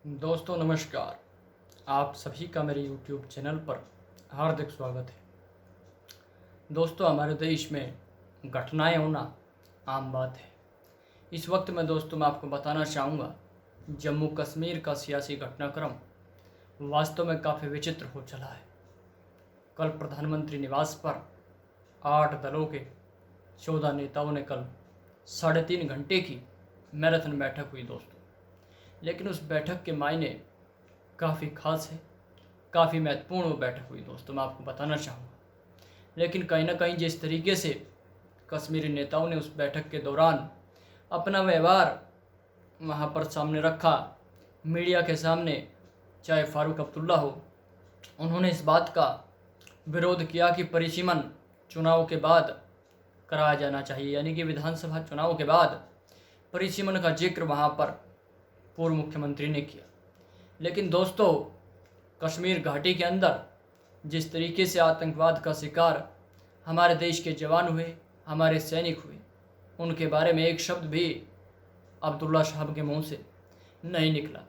दोस्तों नमस्कार। आप सभी का मेरे YouTube चैनल पर हार्दिक स्वागत है। दोस्तों हमारे देश में घटनाएं होना आम बात है। इस वक्त मैं आपको बताना चाहूँगा जम्मू कश्मीर का सियासी घटनाक्रम वास्तव में काफ़ी विचित्र हो चला है। कल प्रधानमंत्री निवास पर 8 दलों के 14 नेताओं ने कल 3.5 घंटे की मैराथन बैठक हुई दोस्तों। लेकिन उस बैठक के मायने काफ़ी खास है, काफ़ी महत्वपूर्ण वो बैठक हुई दोस्तों, मैं आपको बताना चाहूँगा। लेकिन कहीं ना कहीं जिस तरीके से कश्मीरी नेताओं ने उस बैठक के दौरान अपना व्यवहार वहाँ पर सामने रखा, मीडिया के सामने, चाहे फारूक अब्दुल्ला हो, उन्होंने इस बात का विरोध किया कि परिसीमन चुनाव के बाद कराया जाना चाहिए, यानी कि विधानसभा चुनाव के बाद परिसीमन का जिक्र वहाँ पर पूर्व मुख्यमंत्री ने किया। लेकिन दोस्तों कश्मीर घाटी के अंदर जिस तरीके से आतंकवाद का शिकार हमारे देश के जवान हुए, हमारे सैनिक हुए, उनके बारे में एक शब्द भी अब्दुल्ला साहब के मुंह से नहीं निकला।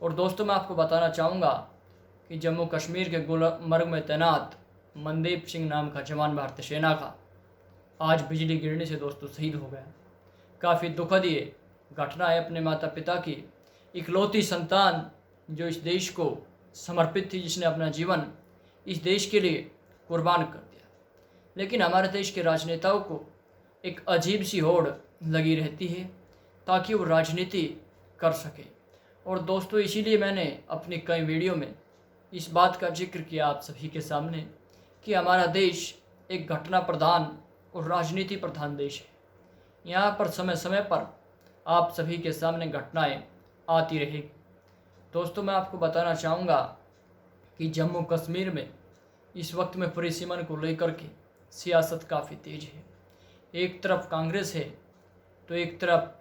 और दोस्तों मैं आपको बताना चाहूँगा कि जम्मू कश्मीर के गुलमर्ग में तैनात मनदीप सिंह नाम का जवान भारतीय सेना का आज बिजली गिरने से दोस्तों शहीद हो गया। काफ़ी दुखद ये घटना है। अपने माता पिता की इकलौती संतान जो इस देश को समर्पित थी, जिसने अपना जीवन इस देश के लिए कुर्बान कर दिया। लेकिन हमारे देश के राजनेताओं को एक अजीब सी होड़ लगी रहती है ताकि वो राजनीति कर सके। और दोस्तों इसीलिए मैंने अपनी कई वीडियो में इस बात का जिक्र किया आप सभी के सामने कि हमारा देश एक घटना प्रधान और राजनीति प्रधान देश है। यहाँ पर समय समय पर आप सभी के सामने घटनाएं आती रहेगी। दोस्तों मैं आपको बताना चाहूँगा कि जम्मू कश्मीर में इस वक्त में परिसीमन को लेकर के सियासत काफ़ी तेज है। एक तरफ कांग्रेस है तो एक तरफ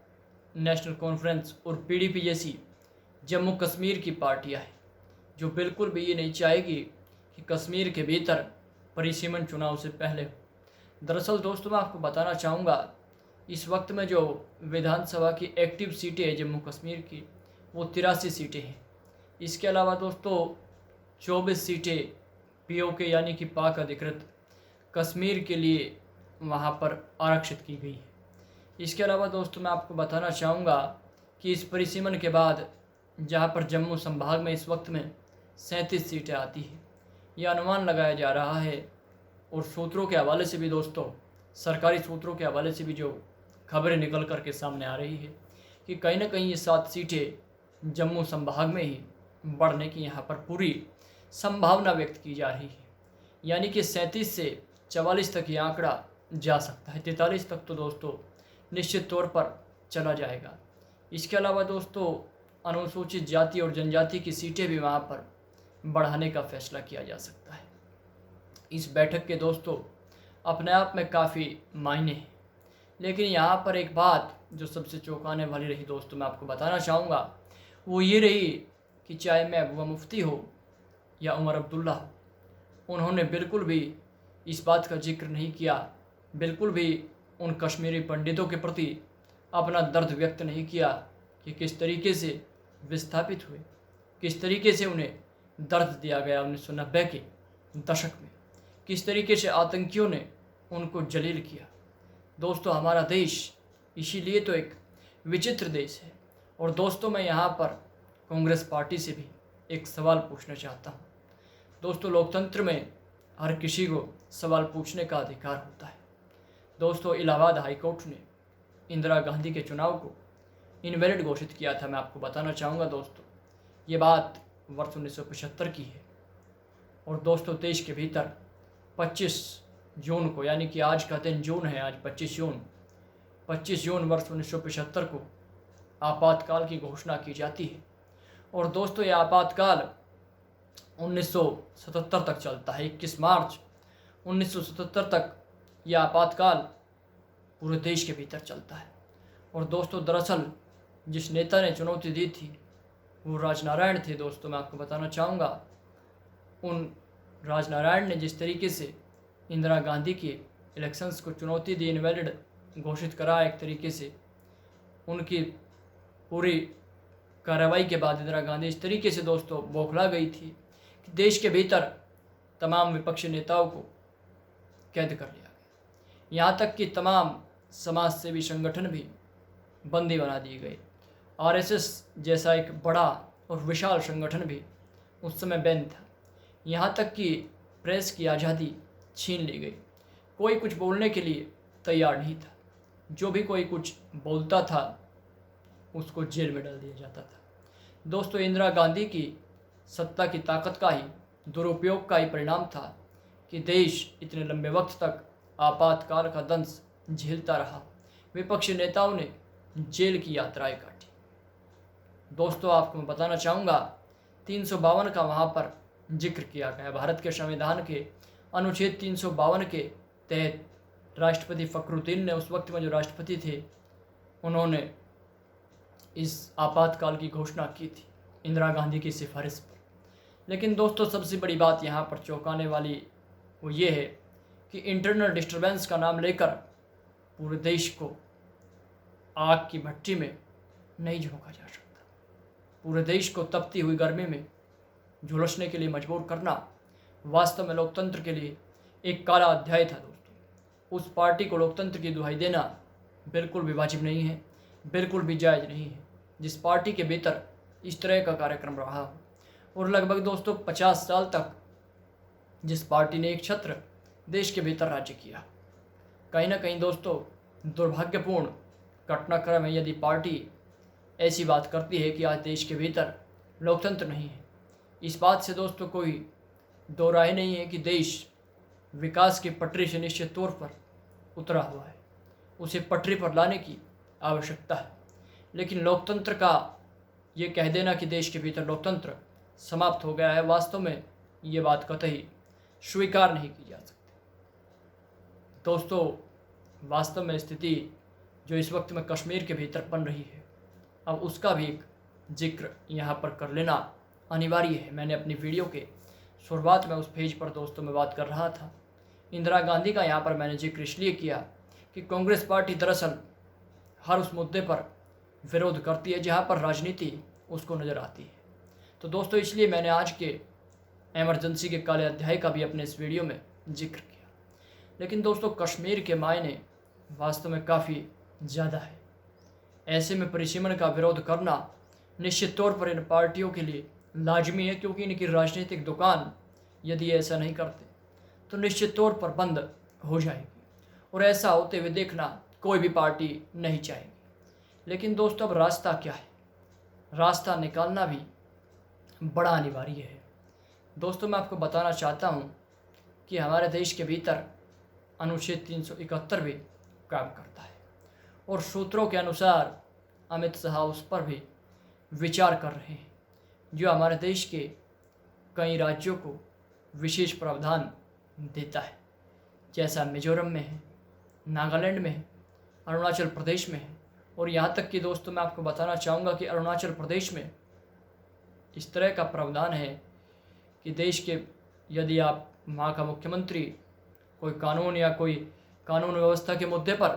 नेशनल कॉन्फ्रेंस और पीडीपी जैसी जम्मू कश्मीर की पार्टियां हैं जो बिल्कुल भी ये नहीं चाहेगी कि कश्मीर के भीतर परिसीमन चुनाव से पहले हो। दरअसल दोस्तों मैं आपको बताना चाहूँगा इस वक्त में जो विधानसभा की एक्टिव सीटें हैं जम्मू कश्मीर की वो 83 सीटें हैं। इसके अलावा दोस्तों 24 सीटें पीओके यानी कि पाक अधिकृत कश्मीर के लिए वहाँ पर आरक्षित की गई है। इसके अलावा दोस्तों मैं आपको बताना चाहूँगा कि इस परिसीमन के बाद जहाँ पर जम्मू संभाग में इस वक्त में 37 सीटें आती हैं, यह अनुमान लगाया जा रहा है। और सूत्रों के हवाले से भी दोस्तों, सरकारी सूत्रों के हवाले से भी जो खबरें निकल कर के सामने आ रही है कि कहीं ना कहीं ये 7 सीटें जम्मू संभाग में ही बढ़ने की यहाँ पर पूरी संभावना व्यक्त की जा रही है। यानी कि 37 से 44 तक ये आंकड़ा जा सकता है, 43 तक तो दोस्तों निश्चित तौर पर चला जाएगा। इसके अलावा दोस्तों अनुसूचित जाति और जनजाति की सीटें भी वहाँ पर बढ़ाने का फैसला किया जा सकता है। इस बैठक के दोस्तों अपने आप में काफ़ी मायने हैं। लेकिन यहाँ पर एक बात जो सबसे चौंकाने वाली रही दोस्तों, मैं आपको बताना चाहूँगा, वो ये रही कि चाहे महबूबा मुफ्ती हो या उमर अब्दुल्ला हो, उन्होंने बिल्कुल भी इस बात का जिक्र नहीं किया, बिल्कुल भी उन कश्मीरी पंडितों के प्रति अपना दर्द व्यक्त नहीं किया कि किस तरीके से विस्थापित हुए, किस तरीके से उन्हें दर्द दिया गया 1990 के दशक में, किस तरीके से आतंकियों ने उनको जलील किया। दोस्तों हमारा देश इसीलिए तो एक विचित्र देश है। और दोस्तों मैं यहाँ पर कांग्रेस पार्टी से भी एक सवाल पूछना चाहता हूँ। दोस्तों लोकतंत्र में हर किसी को सवाल पूछने का अधिकार होता है। दोस्तों इलाहाबाद हाईकोर्ट ने इंदिरा गांधी के चुनाव को इनवैलिड घोषित किया था। मैं आपको बताना चाहूँगा दोस्तों ये बात वर्ष 1975 की है। और दोस्तों देश के भीतर 25 जून को, यानी कि आज का दिन जून है, आज 25 जून वर्ष 1975 को आपातकाल की घोषणा की जाती है। और दोस्तों ये आपातकाल 1977 तक चलता है। 21 मार्च 1977 तक यह आपातकाल पूरे देश के भीतर चलता है। और दोस्तों दरअसल जिस नेता ने चुनौती दी थी वो राजनारायण थे। दोस्तों मैं आपको बताना चाहूँगा उन राजनारायण ने जिस तरीके से इंदिरा गांधी के इलेक्शंस को चुनौती दी, इनवैलिड घोषित करा, एक तरीके से उनकी पूरी कार्रवाई के बाद इंदिरा गांधी इस तरीके से दोस्तों बौखला गई थी कि देश के भीतर तमाम विपक्षी नेताओं को कैद कर लिया गया। यहाँ तक कि तमाम समाज सेवी संगठन भी बंदी बना दिए गए। आरएसएस जैसा एक बड़ा और विशाल संगठन भी उस समय बैन था। यहाँ तक कि प्रेस की आज़ादी छीन ली गई। कोई कुछ बोलने के लिए तैयार नहीं था। जो भी कोई कुछ बोलता था उसको जेल में डाल दिया जाता था। दोस्तों, इंदिरा गांधी की सत्ता की ताकत का ही दुरुपयोग का ही परिणाम था कि देश इतने लंबे वक्त तक आपातकाल का दंश झेलता रहा। विपक्षी नेताओं ने जेल की यात्राएं काटी। दोस्तों, आपको मैं बताना चाहूँगा 352 का वहाँ पर जिक्र किया गया। भारत के संविधान के अनुच्छेद 352 के तहत राष्ट्रपति फखरुद्दीन ने उस वक्त में जो राष्ट्रपति थे उन्होंने इस आपातकाल की घोषणा की थी इंदिरा गांधी की सिफारिश पर। लेकिन दोस्तों, सबसे बड़ी बात यहाँ पर चौंकाने वाली वो ये है कि इंटरनल डिस्टर्बेंस का नाम लेकर पूरे देश को आग की भट्टी में नहीं झोंका जा सकता। पूरे देश को तपती हुई गर्मी में झुलसने के लिए मजबूर करना वास्तव में लोकतंत्र के लिए एक काला अध्याय था। दोस्तों, उस पार्टी को लोकतंत्र की दुहाई देना बिल्कुल भी वाजिब नहीं है, बिल्कुल भी जायज़ नहीं है जिस पार्टी के भीतर इस तरह का कार्यक्रम रहा हो। और लगभग दोस्तों 50 साल तक जिस पार्टी ने एक छत्र देश के भीतर राज्य किया, कहीं ना कहीं दोस्तों दुर्भाग्यपूर्ण घटनाक्रम है यदि पार्टी ऐसी बात करती है कि आज देश के भीतर लोकतंत्र नहीं है। इस बात से दोस्तों कोई दो राय नहीं है कि देश विकास की पटरी से निश्चित तौर पर उतरा हुआ है। उसे पटरी पर लाने की आवश्यकता है। लेकिन लोकतंत्र का ये कह देना कि देश के भीतर लोकतंत्र समाप्त हो गया है, वास्तव में ये बात कतई स्वीकार नहीं की जा सकती। दोस्तों, वास्तव में स्थिति जो इस वक्त में कश्मीर के भीतर बन रही है, अब उसका भी एक जिक्र यहाँ पर कर लेना अनिवार्य है। मैंने अपनी वीडियो के शुरुआत में उस पेज पर दोस्तों में बात कर रहा था। इंदिरा गांधी का यहाँ पर मैंने जिक्र इसलिए किया कि कांग्रेस पार्टी दरअसल हर उस मुद्दे पर विरोध करती है जहाँ पर राजनीति उसको नज़र आती है। तो दोस्तों, इसलिए मैंने आज के एमरजेंसी के काले अध्याय का भी अपने इस वीडियो में जिक्र किया। लेकिन दोस्तों, कश्मीर के मायने वास्तव में काफ़ी ज़्यादा है। ऐसे में परिसीमन का विरोध करना निश्चित तौर पर इन पार्टियों के लिए लाजमी है, क्योंकि इनकी राजनीतिक दुकान यदि ऐसा नहीं करते तो निश्चित तौर पर बंद हो जाएगी। और ऐसा होते हुए देखना कोई भी पार्टी नहीं चाहेगी। लेकिन दोस्तों, अब रास्ता क्या है? रास्ता निकालना भी बड़ा अनिवार्य है। दोस्तों, मैं आपको बताना चाहता हूँ कि हमारे देश के भीतर अनुच्छेद 371 भी काम करता है और सूत्रों के अनुसार अमित शाह उस पर भी विचार कर रहे हैं, जो हमारे देश के कई राज्यों को विशेष प्रावधान देता है, जैसा मिजोरम में है, नागालैंड में है, अरुणाचल प्रदेश में है। और यहाँ तक कि दोस्तों, मैं आपको बताना चाहूँगा कि अरुणाचल प्रदेश में इस तरह का प्रावधान है कि देश के यदि आप वहाँ का मुख्यमंत्री कोई कानून या कोई कानून व्यवस्था के मुद्दे पर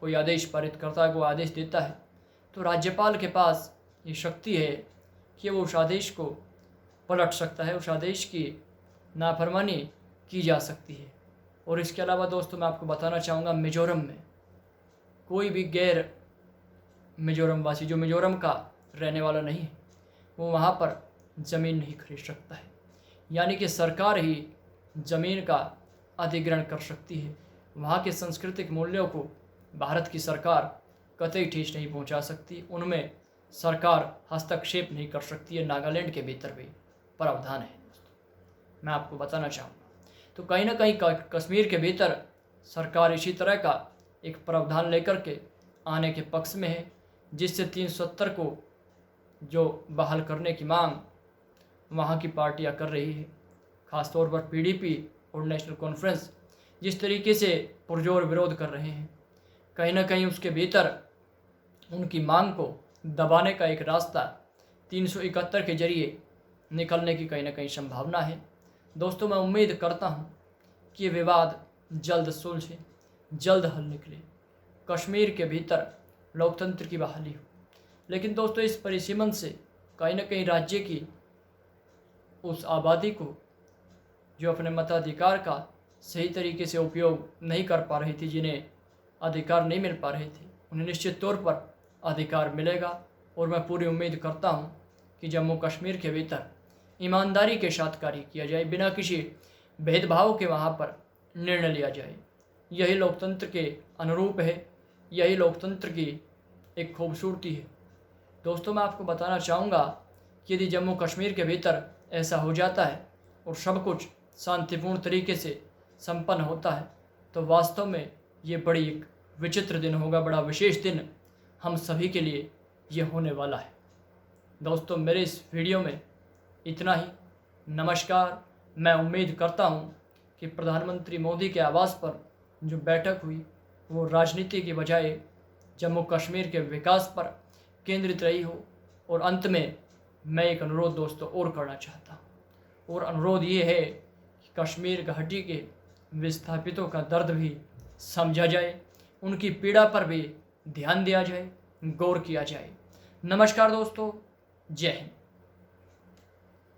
कोई आदेश पारित करता है, कोई आदेश देता है, तो राज्यपाल के पास ये शक्ति है कि वो उस आदेश को पलट सकता है, उस आदेश की नाफरमानी की जा सकती है। और इसके अलावा दोस्तों, मैं आपको बताना चाहूँगा मिजोरम में कोई भी गैर मिजोरम वासी जो मिजोरम का रहने वाला नहीं है, वो वहाँ पर ज़मीन नहीं खरीद सकता है। यानी कि सरकार ही ज़मीन का अधिग्रहण कर सकती है। वहाँ के सांस्कृतिक मूल्यों को भारत की सरकार कतई ठेस नहीं पहुँचा सकती, उनमें सरकार हस्तक्षेप नहीं कर सकती है। नागालैंड के भीतर भी प्रावधान है दोस्तों, मैं आपको बताना चाहूँगा। तो कहीं ना कहीं कश्मीर के भीतर सरकार इसी तरह का एक प्रावधान लेकर के आने के पक्ष में है, जिससे 370 को जो बहाल करने की मांग वहाँ की पार्टियाँ कर रही है, ख़ासतौर पर पीडीपी और नेशनल कॉन्फ्रेंस जिस तरीके से पुरजोर विरोध कर रहे हैं, कहीं ना कहीं उसके भीतर उनकी मांग को दबाने का एक रास्ता 371 के जरिए निकलने की कहीं ना कहीं संभावना है। दोस्तों, मैं उम्मीद करता हूँ कि ये विवाद जल्द सुलझे, जल्द हल निकले, कश्मीर के भीतर लोकतंत्र की बहाली हो। लेकिन दोस्तों इस परिसीमन से कहीं ना कहीं राज्य की उस आबादी को जो अपने मताधिकार का सही तरीके से उपयोग नहीं कर पा रही थी, जिन्हें अधिकार नहीं मिल पा रहे थे, उन्हें निश्चित तौर पर अधिकार मिलेगा। और मैं पूरी उम्मीद करता हूं कि जम्मू कश्मीर के भीतर ईमानदारी के साथ कार्य किया जाए, बिना किसी भेदभाव के वहाँ पर निर्णय लिया जाए। यही लोकतंत्र के अनुरूप है, यही लोकतंत्र की एक खूबसूरती है। दोस्तों मैं आपको बताना चाहूँगा कि यदि जम्मू कश्मीर के भीतर ऐसा हो जाता है और सब कुछ शांतिपूर्ण तरीके से संपन्न होता है तो वास्तव में ये बड़ी एक विचित्र दिन होगा, बड़ा विशेष दिन हम सभी के लिए ये होने वाला है। दोस्तों मेरे इस वीडियो में इतना ही। नमस्कार। मैं उम्मीद करता हूँ कि प्रधानमंत्री मोदी के आवास पर जो बैठक हुई वो राजनीति की बजाय जम्मू कश्मीर के विकास पर केंद्रित रही हो। और अंत में मैं एक अनुरोध दोस्तों और करना चाहता हूँ, और अनुरोध ये है कि कश्मीर घाटी के विस्थापितों का दर्द भी समझा जाए, उनकी पीड़ा पर भी ध्यान दिया जाए, गौर किया जाए। नमस्कार दोस्तों, जय हिंद।